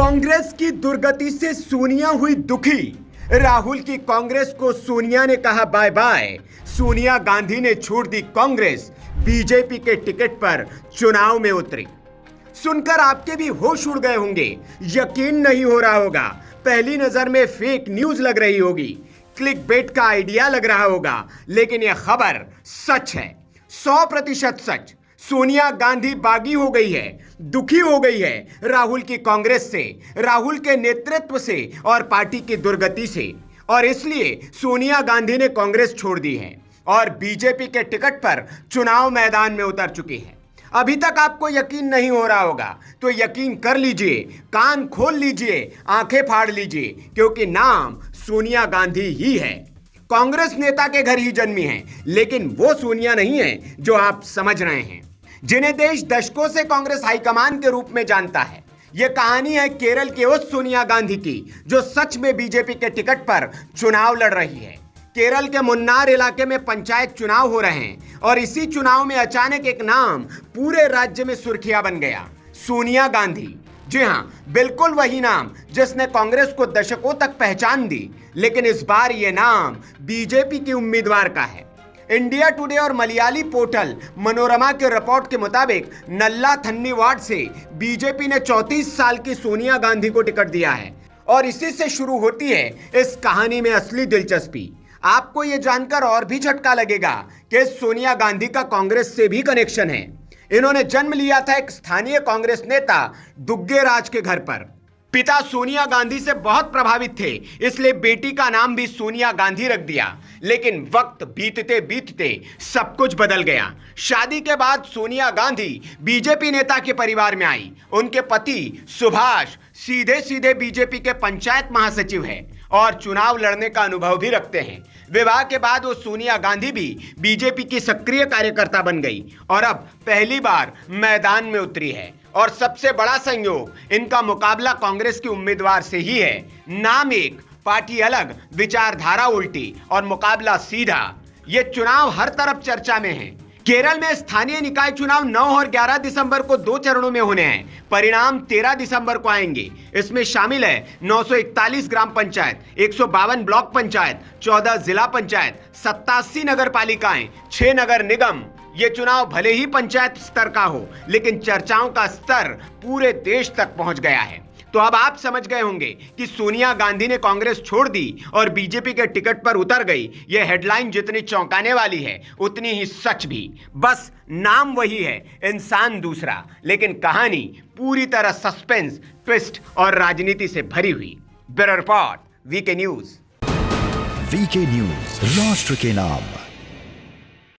कांग्रेस की दुर्गति से सोनिया हुई दुखी। राहुल की कांग्रेस को सोनिया ने कहा बाय बाय। सोनिया गांधी ने छोड़ दी कांग्रेस, बीजेपी के टिकट पर चुनाव में उतरी। सुनकर आपके भी होश उड़ गए होंगे, यकीन नहीं हो रहा होगा, पहली नजर में फेक न्यूज लग रही होगी, क्लिक बेट का आइडिया लग रहा होगा, लेकिन यह खबर सच है, 100% सच। सोनिया गांधी बागी हो गई है, दुखी हो गई है राहुल की कांग्रेस से, राहुल के नेतृत्व से और पार्टी की दुर्गति से, और इसलिए सोनिया गांधी ने कांग्रेस छोड़ दी है और बीजेपी के टिकट पर चुनाव मैदान में उतर चुकी है। अभी तक आपको यकीन नहीं हो रहा होगा तो यकीन कर लीजिए, कान खोल लीजिए, आंखें फाड़ लीजिए, क्योंकि नाम सोनिया गांधी ही है। कांग्रेस नेता के घर ही जन्मी है, लेकिन वो सोनिया नहीं है जो आप समझ रहे हैं, जिन्हें देश दशकों से कांग्रेस हाईकमान के रूप में जानता है। यह कहानी है केरल के उस सोनिया गांधी की जो सच में बीजेपी के टिकट पर चुनाव लड़ रही है। केरल के मुन्नार इलाके में पंचायत चुनाव हो रहे हैं और इसी चुनाव में अचानक एक नाम पूरे राज्य में सुर्खियां बन गया, सोनिया गांधी। जी हां, बिल्कुल वही नाम जिसने कांग्रेस को दशकों तक पहचान दी, लेकिन इस बार यह नाम बीजेपी की उम्मीदवार का है। इंडिया टुडे और मलयाली पोर्टल मनोरमा के रिपोर्ट के मुताबिक नल्ला थन्नी वार्ड से बीजेपी ने 34 साल की सोनिया गांधी को टिकट दिया है और इसी से शुरू होती है इस कहानी में असली दिलचस्पी। आपको यह जानकर और भी झटका लगेगा कि सोनिया गांधी का कांग्रेस से भी कनेक्शन है। इन्होंने जन्म लिया था एक स्थानीय कांग्रेस नेता दुग्गे राज के घर पर। पिता सोनिया गांधी से बहुत प्रभावित थे, इसलिए बेटी का नाम भी सोनिया गांधी रख दिया। लेकिन वक्त बीतते बीतते सब कुछ बदल गया। शादी के बाद सोनिया गांधी बीजेपी नेता के परिवार में आई। उनके पति सुभाष सीधे सीधे बीजेपी के पंचायत महासचिव हैं और चुनाव लड़ने का अनुभव भी रखते हैं। विवाह के बाद वो सोनिया गांधी भी बीजेपी की सक्रिय कार्यकर्ता बन गई और अब पहली बार मैदान में उतरी है। और सबसे बड़ा संयोग, इनका मुकाबला कांग्रेस के उम्मीदवार से ही है। नाम एक, पार्टी अलग, विचारधारा उल्टी और मुकाबला सीधा। ये चुनाव हर तरफ चर्चा में है। केरल में स्थानीय निकाय चुनाव 9 और 11 दिसंबर को 2 चरणों में होने हैं। परिणाम 13 दिसंबर को आएंगे। इसमें शामिल है 941 ग्राम पंचायत, 152 ब्लॉक पंचायत, 14 जिला पंचायत, 87 नगर पालिकाएं, 6 नगर निगम। ये चुनाव भले ही पंचायत स्तर का हो, लेकिन चर्चाओं का स्तर पूरे देश तक पहुंच गया है। तो अब आप समझ गए होंगे कि सोनिया गांधी ने कांग्रेस छोड़ दी और बीजेपी के टिकट पर उतर गई। यह हेडलाइन जितनी चौंकाने वाली है, उतनी ही सच भी। बस नाम वही है, इंसान दूसरा, लेकिन कहानी पूरी तरह सस्पेंस, ट्विस्ट और राजनीति से भरी हुई। Bureau report, VK news. VK news, राष्ट्र के नाम।